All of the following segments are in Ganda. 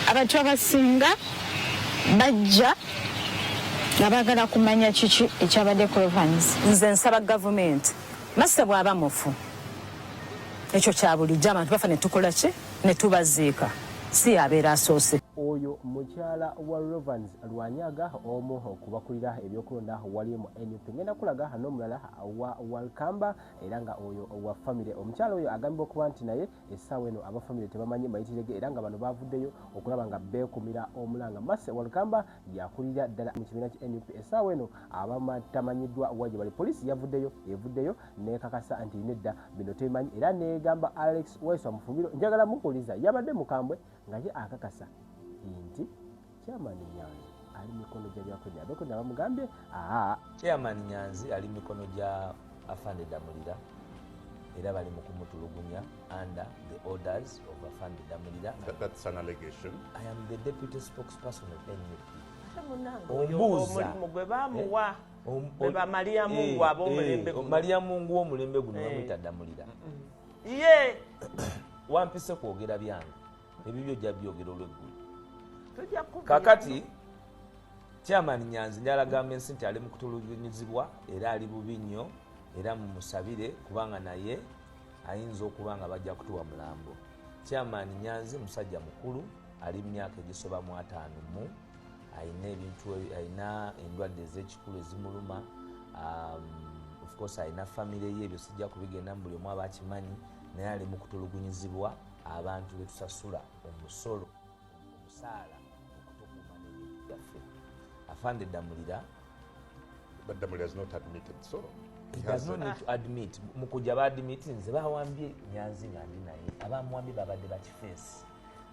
abantu abasinga bajja nga baagala kumanya kiki ekyabadde ku Evans. Nze nsaba gavumenti Masse bw'aba mufu ekyo kya bulijjo abantu bafa ne tukola ki ne tubaziika si yabeera asoose. Oyo mukyala wa Evans Lwanyaga omu okubakulira ebyokulonda wali mu NUP. Ngenda kulaga n'omulala wa Walkamba era nga oyo wa family. Omukyala oyo agambibwa okuba nti naye essaawa eno aba family tebamanyi mayitirege era nga bano bavuddeyo okulaba nga beekumira omulanga. Masse Walkamba yakulira ddala mu kibiina ki NUP. Essaawa eno abatamanyiddwa waje bali poliisi evuddeyo nekakasa nti nedda bino tebimanyi era negamba Alex Weso Mufumbiro njagala mukuliza yabadde mukambwe nga ye akakasa inti Chairman Nyanzi ali mikono gya byakwenda abakwenda bamugambye Chairman Nyanzi ali mikono gya Afande Damulira era bali mu kumutulugunya under the orders of Afande Damulira. That's an allegation. I am the deputy spokesperson of NUP. Maria Mungu w'omulembe guno bamuyita Damulira. Wampise kwogera byange ebibyo jja byogera olw'eggulu. Kakati Chairman Nyanzi njalagambe ensi nti ali mu kutulugunyizibwa era ali bubi nnyo era mumusabire kubanga naye ayinza okuba nga bajja kutuwa mulambo. Chairman Nyanzi musajja mukulu ali mu myaka egisoba mu 5 ayina endwadde ez'ekikulu ezimuluma. Of course ayina family ye ebyo sijja kubigenda mu buli omu aba akimanyi naye ali mu kutulugunyizibwa abantu betusasula omusolo omusaala okutukuuma n'ebintu byaffe. Afande Damulira But Damulira has not admitted so. He does not need to admit. Mukujja baadmit nze bawambye Nyanzi nga ndi naye abamuwambye babadde bakifeesi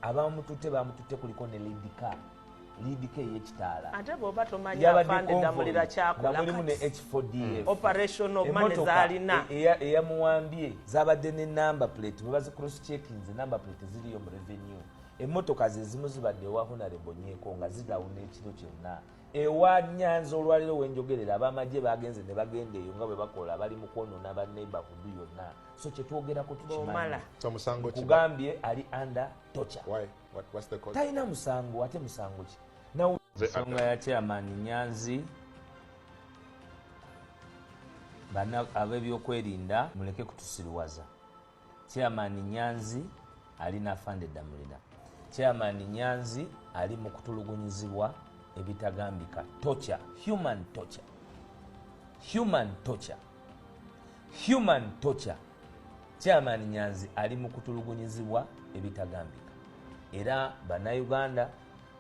abamututte bamututte kuliko ne Lidika ey'ekitaala ate bw'oba tomanya Afande Damulira kyakola mulimu ne H4DF operational money zaalina eyamuwambye zabadde ne number plate bwe bazi cross checking number plate ziriyo mu revenue. Emmotoka ze zimu zibadde ewa Honorable Nyeeko nga zidawuna ekiro kyonna. Ewa Nyanzi olwaliro wenjogerera abamagye bagenze ne bagenda eyo nga bwe bakola bali mu kwonoona ba neighborhood yonna. So kye twogerako tukimanyi. Kugambye ali under torture. Why? What's the cause? Talina musango ate musango ki? Ensonga ya Chairman Nyanzi bana ab'ebyokwerinda muleke kutusiriwaza. Chairman Nyanzi alina Afande Damulira. Chairman Nyanzi ali mu kutulugunyizibwa ebitagambika torture, human torture. Chairman Nyanzi ali mu kutulugunyizibwa ebitagambika era bannayuganda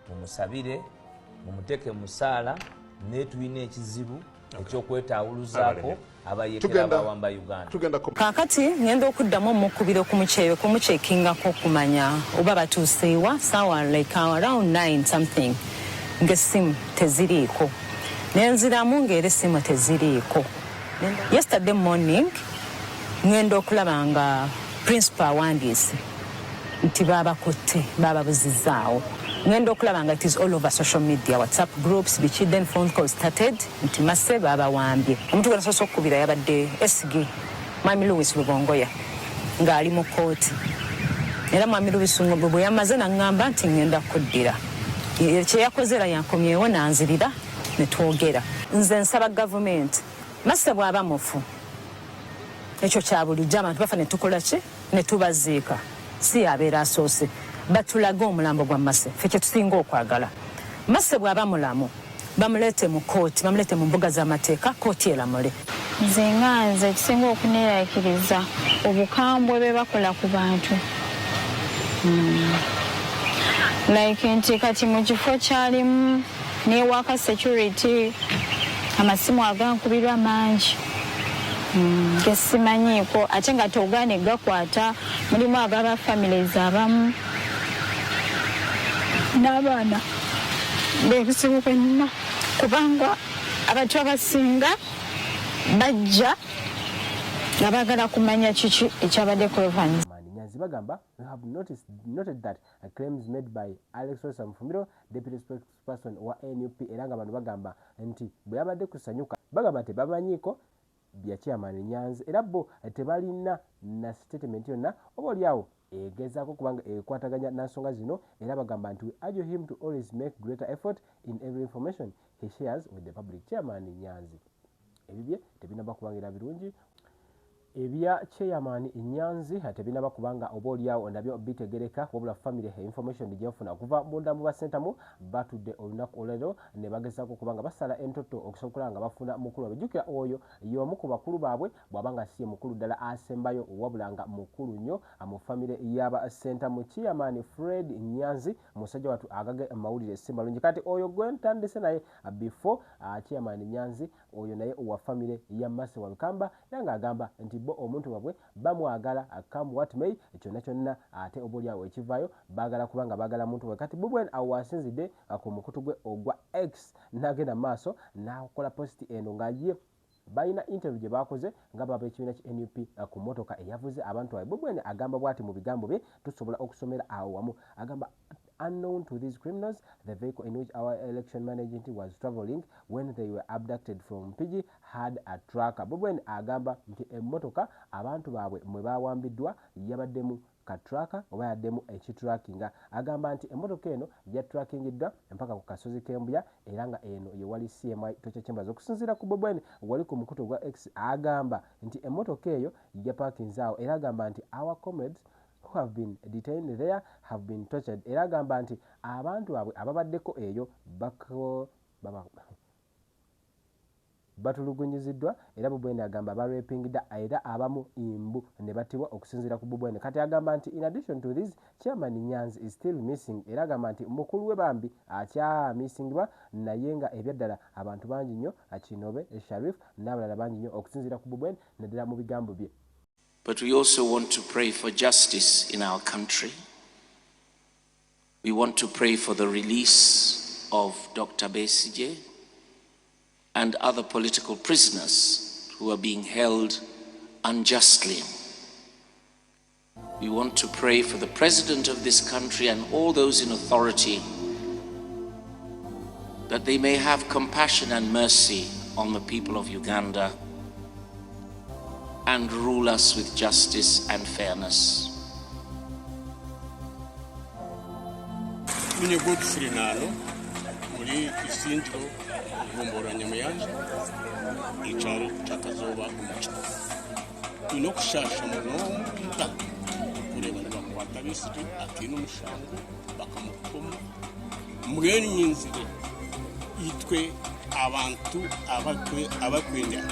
mumusabire mumuteke musaala ne tulina ekizibu ekyokwetawuluzaako abayekera abawamba Uganda. Kakati ngenda okuddamu omukubiro kumukyekingako okumanya oba batuuseewa saawa like around 9 something ng'essimu teziriiko nenziramu ng'era essimu teziriiko. Yesterday morning ngenda okulaba nga principal awandiise nti baabakutte baababuzizaawo. Ngenda okulaba nga it is all over social media, WhatsApp groups, biki, then phone calls started nti Masse baabawambye. Omuntu gwe nasoose okukubira yabadde SG Mwami Louis Lubongoya ng'ali mu kooti era Mwami Louis bwe yamaze n'aŋŋamba nti ngenda kuddira kye yakoze era yankomyewo nanzirira ne twogera. Nze nsaba gavumenti Masse bw'aba mufu ekyo kya bulijjo abantu bafa ne tukola ki ne tubaziika si yabeera asoose batulaga omulambo gwa Masse ffe kye tusinga okwagala. Masse bw'aba mulamu bamuleete mu kooti bamuleete mu mbuga z'amateeka kooti eramule. Nze nganze kisinga okuneerakiriza obukambwe bwe bakola ku bantu like nti kati mu kifo kyalimu n'ewaka security amasimu agankubirwa mangi gesimanyiiko ate nga togaane gakwata mulimu agaba families abamu n'abaana beebuzibu bwenna kubanga abantu abasinga bajja nga baagala kumanya kiki ekyabadde ku Evans. Nyanzi bagamba we have noted that claims made by Alex Weso Mufumbiro, deputy spokesperson wa NUP era nga bano bagamba nti bwe yabadde kusanyuka bagamba tebamanyiiko bya Chairman Nyanzi era bo tebalina na statement yonna oba oliawo egezaako kubanga ekwataganya nansonga zino era bagamba nti we urge him to always make greater effort in every information he shares with the public. Chairman Nyanzi ebibye tebinaba kubangira birungi ebya Chairman Nyanzi tebinaba kubanga oba oliawo nabyo bitegereka wabula family information gyefuna okuva munda mu basentamu batudde olunaku olero ne bagezaako kubanga basala entoto okusobola nga bafuna mukulu abijjukira oyo y'omu ku bakulu baabwe bw'abanga si mukulu ddala asembayo wabula nga mukulu nnyo mu family y'abasentamu. Chairman Fred Nyanzi musajja watu agage mawulire si malungi kati oyo gwe ntandise naye before Chairman Nyanzi oyo naye wa family ya Mase wa Lukamba era ng'agamba nti bo omuntu wabwe bamwagala come what may kyonna kyonna ate obuliawo ekivaayo baagala kubanga baagala muntu we kati bubwen awasinzidde ku mukutu gwe ogwa X n'agenda maaso n'akola post eno nga ye balina interview gye bakoze nga baba ekibiina ki NUP ku motoka eyavuze abantu baabwe bubwen agamba bwati mu bigambo bye tusobola okusomera awo wamu agamba unknown to these criminals, the vehicle in which our election manager was traveling when they were abducted from PG had a tracker. Bubwen agamba nti emmotoka abantu baabwe mwe bawambiddwa yabaddemu ka tracker oba yaddemu ekitrackinga. Agamba nti emmotoka eno yatrackingiddwa mpaka ku kasozi k'Embuya era nga eno ye wali CMI Tocha Chambers. Okusinziira ku Bubwen wali ku mukutu gwa X agamba nti emmotoka eyo yapakinzaawo era agamba nti our comrades who have been detained there have been tortured. Era agamba nti abantu baabwe ababaddeko eyo batulugunyiziddwa era Bubwen agamba barepingida era abamu imbu ne batibwa okusinziira ku Bubwen. Kati agamba nti in addition to this Chairman Nyanzi is still missing era agamba nti mukulu we bambi akyamisingibwa naye nga ebyaddala abantu bangi nnyo Kinobe Sharif n'abalala bangi nnyo okusinziira ku Bubwen naddala mu bigambo bye. But we also want to pray for justice in our country. We want to pray for the release of Dr. Besigye and other political prisoners who are being held unjustly. We want to pray for the president of this country and all those in authority that they may have compassion and mercy on the people of Uganda and rule us with justice and fairness. Mwenye good Srinalo, muli isindro gumbora nyamuyanja, icharo chakazoba umucha. Inokushasha muno kita kureba bakwata bisiri atino mushango bakamukoma. Mugeni nyinzire itwe abantu abakwenda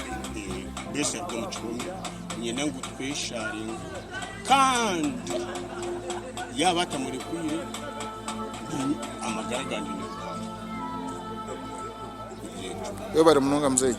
bese bwo mu kibumbi nyine ngo twesharinga kandi yabata muri kuye amagaraganje yo bari munonga mzee